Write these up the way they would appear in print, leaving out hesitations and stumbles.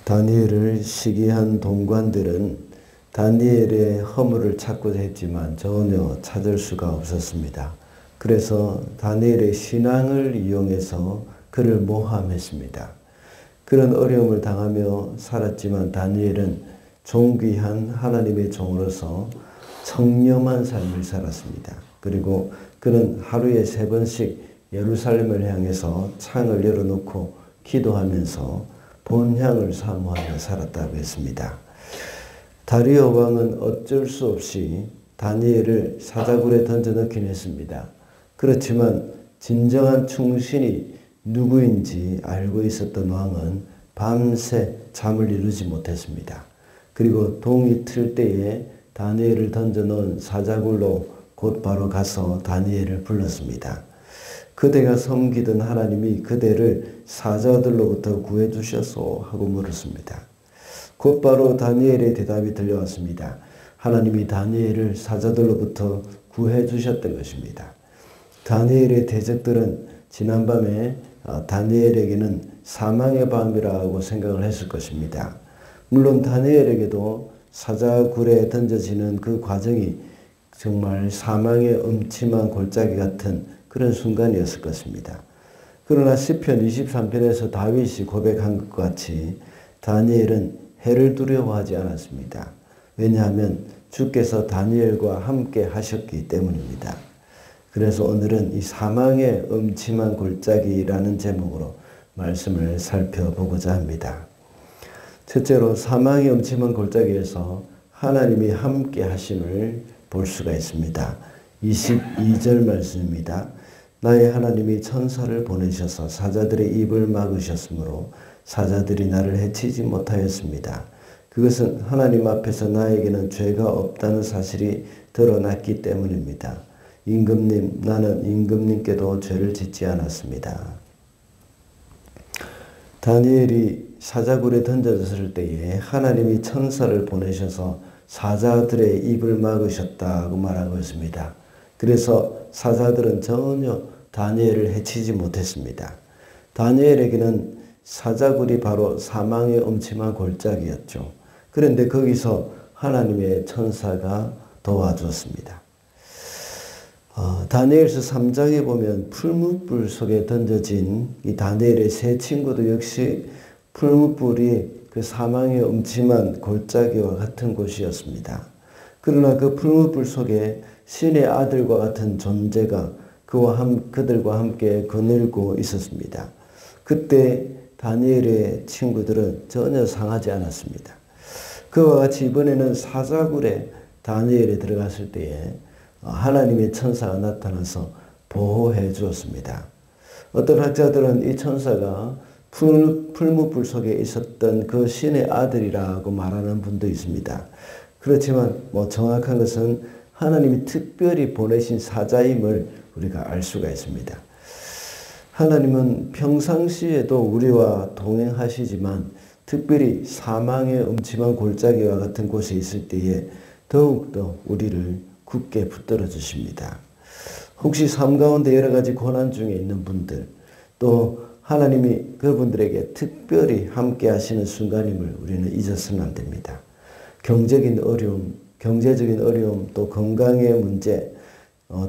다니엘을 시기한 동관들은 다니엘의 허물을 찾고자 했지만 전혀 찾을 수가 없었습니다. 그래서 다니엘의 신앙을 이용해서 그를 모함했습니다. 그런 어려움을 당하며 살았지만 다니엘은 존귀한 하나님의 종으로서 청렴한 삶을 살았습니다. 그리고 그는 하루에 3번씩 예루살렘을 향해서 창을 열어놓고 기도하면서 본향을 사모하며 살았다고 했습니다. 다리오 왕은 어쩔 수 없이 다니엘을 사자굴에 던져넣긴 했습니다. 그렇지만 진정한 충신이 누구인지 알고 있었던 왕은 밤새 잠을 이루지 못했습니다. 그리고 동이 틀 때에 다니엘을 던져놓은 사자굴로 곧바로 가서 다니엘을 불렀습니다. 그대가 섬기던 하나님이 그대를 사자들로부터 구해주셔서 하고 물었습니다. 곧바로 다니엘의 대답이 들려왔습니다. 하나님이 다니엘을 사자들로부터 구해주셨던 것입니다. 다니엘의 대적들은 지난밤에 다니엘에게는 사망의 밤이라고 생각을 했을 것입니다. 물론 다니엘에게도 사자굴에 던져지는 그 과정이 정말 사망의 음침한 골짜기 같은 그런 순간이었을 것입니다. 그러나 시편 23편에서 다윗이 고백한 것과 같이 다니엘은 해를 두려워하지 않았습니다. 왜냐하면 주께서 다니엘과 함께 하셨기 때문입니다. 그래서 오늘은 이 사망의 음침한 골짜기라는 제목으로 말씀을 살펴보고자 합니다. 첫째로 사망의 음침한 골짜기에서 하나님이 함께 하심을 볼 수가 있습니다. 22절 말씀입니다. 나의 하나님이 천사를 보내셔서 사자들의 입을 막으셨으므로 사자들이 나를 해치지 못하였습니다. 그것은 하나님 앞에서 나에게는 죄가 없다는 사실이 드러났기 때문입니다. 임금님, 나는 임금님께도 죄를 짓지 않았습니다. 다니엘이 사자굴에 던져졌을 때에 하나님이 천사를 보내셔서 사자들의 입을 막으셨다고 말하고 있습니다. 그래서 사자들은 전혀 다니엘을 해치지 못했습니다. 다니엘에게는 사자굴이 바로 사망의 음침한 골짜기였죠. 그런데 거기서 하나님의 천사가 도와주었습니다. 다니엘서 3장에 보면 풀무불 속에 던져진 이 다니엘의 세 친구도 역시 풀무불이 그 사망의 음침한 골짜기와 같은 곳이었습니다. 그러나 그 풀무불 속에 신의 아들과 같은 존재가 그들과 함께 거닐고 있었습니다. 그때 다니엘의 친구들은 전혀 상하지 않았습니다. 그와 같이 이번에는 사자굴에 다니엘이 들어갔을 때에 하나님의 천사가 나타나서 보호해 주었습니다. 어떤 학자들은 이 천사가 풀무불 속에 있었던 그 신의 아들이라고 말하는 분도 있습니다. 그렇지만 정확한 것은 하나님이 특별히 보내신 사자임을 우리가 알 수가 있습니다. 하나님은 평상시에도 우리와 동행하시지만 특별히 사망의 음침한 골짜기와 같은 곳에 있을 때에 더욱더 우리를 굳게 붙들어 주십니다. 혹시 삶 가운데 여러 가지 고난 중에 있는 분들, 또 하나님이 그분들에게 특별히 함께 하시는 순간임을 우리는 잊어서는 안 됩니다. 경제적인 어려움, 또 건강의 문제,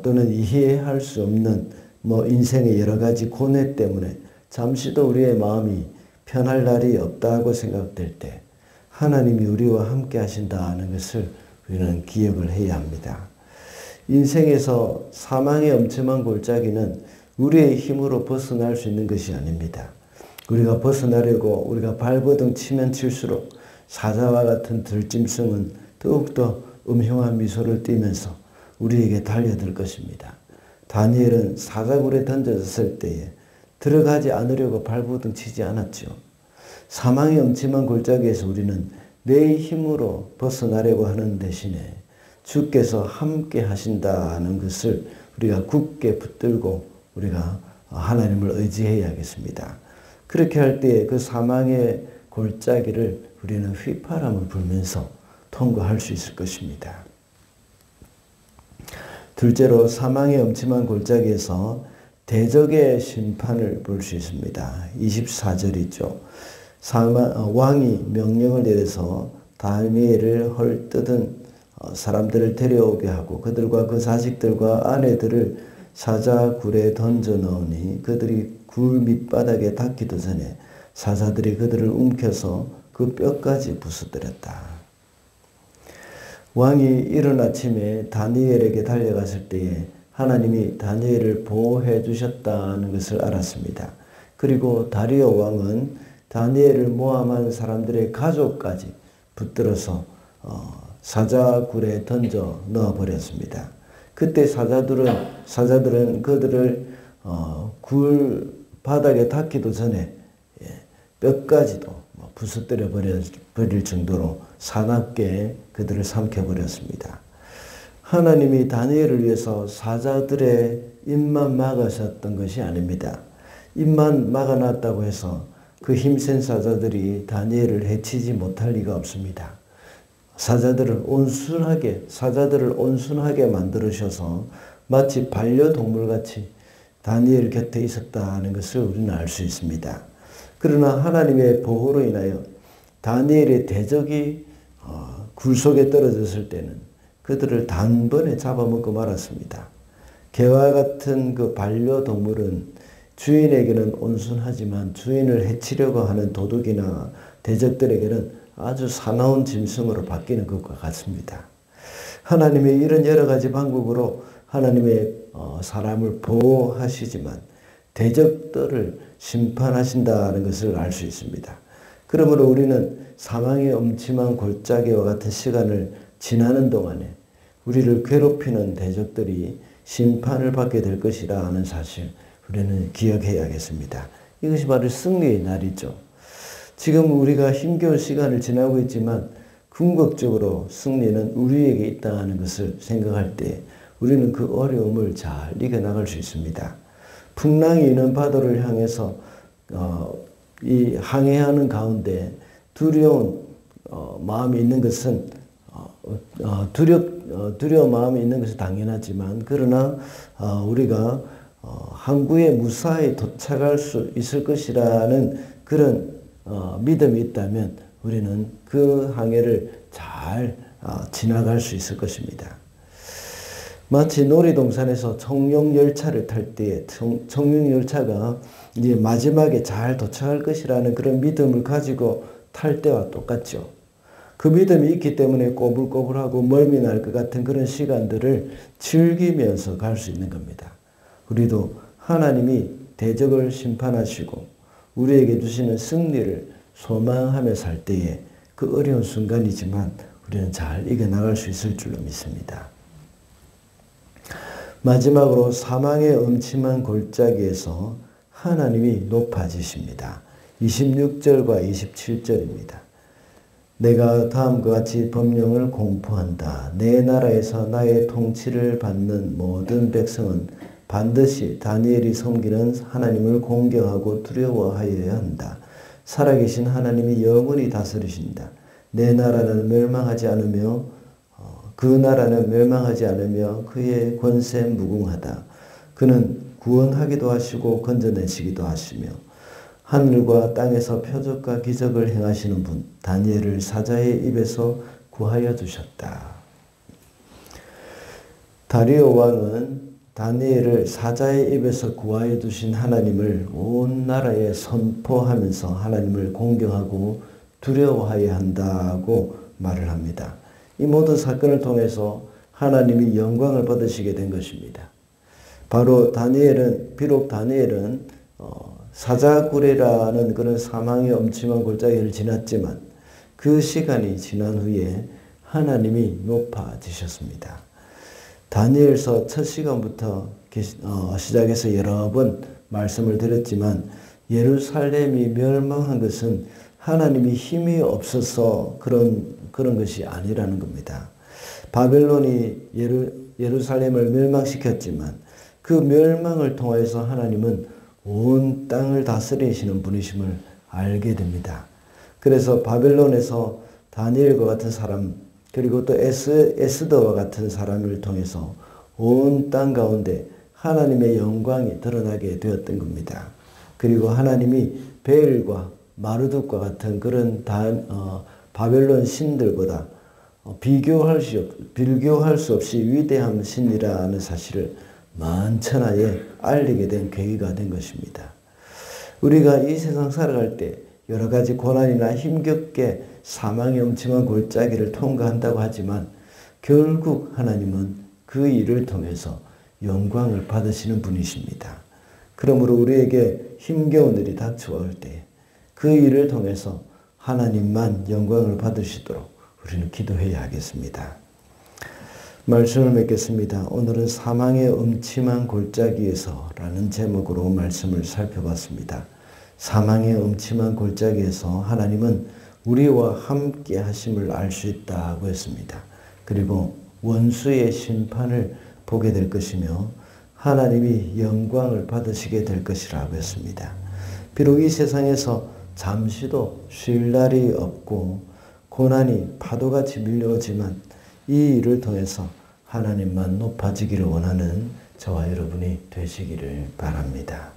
또는 이해할 수 없는 인생의 여러 가지 고뇌 때문에 잠시도 우리의 마음이 편할 날이 없다고 생각될 때 하나님이 우리와 함께 하신다는 것을 우리는 기억을 해야 합니다. 인생에서 사망의 음침한 골짜기는 우리의 힘으로 벗어날 수 있는 것이 아닙니다. 우리가 벗어나려고 우리가 발버둥 치면 칠수록 사자와 같은 들짐승은 더욱더 음흉한 미소를 띠면서 우리에게 달려들 것입니다. 다니엘은 사자굴에 던져졌을 때에 들어가지 않으려고 발버둥 치지 않았죠. 사망의 음침한 골짜기에서 우리는 내 힘으로 벗어나려고 하는 대신에 주께서 함께 하신다는 것을 우리가 굳게 붙들고 우리가 하나님을 의지해야겠습니다. 그렇게 할 때 그 사망의 골짜기를 우리는 휘파람을 불면서 통과할 수 있을 것입니다. 둘째로 사망의 음침한 골짜기에서 대적의 심판을 볼 수 있습니다. 24절이죠. 왕이 명령을 내려서 다니엘을 헐뜯은 사람들을 데려오게 하고 그들과 그 자식들과 아내들을 사자굴에 던져 넣으니 그들이 굴 밑바닥에 닿기도 전에 사자들이 그들을 움켜서 그 뼈까지 부수뜨렸다. 왕이 이른 아침에 다니엘에게 달려갔을 때에 하나님이 다니엘을 보호해 주셨다는 것을 알았습니다. 그리고 다리오 왕은 다니엘을 모함한 사람들의 가족까지 붙들어서 사자굴에 던져 넣어버렸습니다. 그때 사자들은 그들을 굴 바닥에 닿기도 전에 뼈까지도 부서뜨려 버릴 정도로 사납게 그들을 삼켜버렸습니다. 하나님이 다니엘을 위해서 사자들의 입만 막으셨던 것이 아닙니다. 입만 막아놨다고 해서 그 힘센 사자들이 다니엘을 해치지 못할 리가 없습니다. 사자들을 온순하게 만들으셔서 마치 반려동물같이 다니엘 곁에 있었다는 것을 우리는 알 수 있습니다. 그러나 하나님의 보호로 인하여 다니엘의 대적이 굴 속에 떨어졌을 때는 그들을 단번에 잡아먹고 말았습니다. 개와 같은 그 반려동물은 주인에게는 온순하지만 주인을 해치려고 하는 도둑이나 대적들에게는 아주 사나운 짐승으로 바뀌는 것과 같습니다. 하나님의 이런 여러 가지 방법으로 하나님의 사람을 보호하시지만 대적들을 심판하신다는 것을 알 수 있습니다. 그러므로 우리는 사망의 음침한 골짜기와 같은 시간을 지나는 동안에 우리를 괴롭히는 대적들이 심판을 받게 될 것이라는 사실 우리는 기억해야겠습니다. 이것이 바로 승리의 날이죠. 지금 우리가 힘겨운 시간을 지나고 있지만 궁극적으로 승리는 우리에게 있다는 것을 생각할 때 우리는 그 어려움을 잘 이겨나갈 수 있습니다. 풍랑이 있는 바다를 향해서 이 항해하는 가운데 두려운 마음이 있는 것은 두려운 마음이 있는 것은 당연하지만 그러나 우리가 항구에 무사히 도착할 수 있을 것이라는 그런 믿음이 있다면 우리는 그 항해를 잘 지나갈 수 있을 것입니다. 마치 놀이동산에서 청룡열차를 탈 때 청룡열차가 이제 마지막에 잘 도착할 것이라는 그런 믿음을 가지고 탈 때와 똑같죠. 그 믿음이 있기 때문에 꼬불꼬불하고 멀미 날 것 같은 그런 시간들을 즐기면서 갈 수 있는 겁니다. 우리도 하나님이 대적을 심판하시고 우리에게 주시는 승리를 소망하며 살 때에 그 어려운 순간이지만 우리는 잘 이겨나갈 수 있을 줄로 믿습니다. 마지막으로 사망의 음침한 골짜기에서 하나님이 높아지십니다. 26절과 27절입니다. 내가 다음과 같이 법령을 공포한다. 내 나라에서 나의 통치를 받는 모든 백성은 반드시 다니엘이 섬기는 하나님을 공경하고 두려워하여야 한다. 살아계신 하나님이 영원히 다스리신다. 내 나라는 멸망하지 않으며 그 나라는 멸망하지 않으며 그의 권세 무궁하다. 그는 구원하기도 하시고 건져내시기도 하시며 하늘과 땅에서 표적과 기적을 행하시는 분 다니엘을 사자의 입에서 구하여 주셨다. 다리오 왕은 다니엘을 사자의 입에서 구하여 주신 하나님을 온 나라에 선포하면서 하나님을 공경하고 두려워하여야 한다고 말을 합니다. 이 모든 사건을 통해서 하나님이 영광을 받으시게 된 것입니다. 바로 비록 다니엘은 사자굴이라는 그런 사망의 엄침한 골짜기를 지났지만 그 시간이 지난 후에 하나님이 높아지셨습니다. 다니엘서 첫 시간부터 시작해서 여러 번 말씀을 드렸지만 예루살렘이 멸망한 것은 하나님이 힘이 없어서 그런 것이 아니라는 겁니다. 바벨론이 예루살렘을 멸망시켰지만 그 멸망을 통해서 하나님은 온 땅을 다스리시는 분이심을 알게 됩니다. 그래서 바벨론에서 다니엘과 같은 사람 그리고 또 에스더와 같은 사람을 통해서 온 땅 가운데 하나님의 영광이 드러나게 되었던 겁니다. 그리고 하나님이 베엘과 마르둑과 같은 그런 바벨론 신들보다 비교할 수 없이 위대한 신이라는 사실을 만천하에 알리게 된 계기가 된 것입니다. 우리가 이 세상 살아갈 때 여러 가지 고난이나 힘겹게 사망의 엄침한 골짜기를 통과한다고 하지만 결국 하나님은 그 일을 통해서 영광을 받으시는 분이십니다. 그러므로 우리에게 힘겨운 일이 닥쳐올 때 그 일을 통해서 하나님만 영광을 받으시도록 우리는 기도해야 하겠습니다. 말씀을 맺겠습니다. 오늘은 사망의 음침한 골짜기에서 라는 제목으로 말씀을 살펴봤습니다. 사망의 음침한 골짜기에서 하나님은 우리와 함께 하심을 알 수 있다고 했습니다. 그리고 원수의 심판을 보게 될 것이며 하나님이 영광을 받으시게 될 것이라고 했습니다. 비록 이 세상에서 잠시도 쉴 날이 없고 고난이 파도같이 밀려오지만 이 일을 통해서 하나님만 높아지기를 원하는 저와 여러분이 되시기를 바랍니다.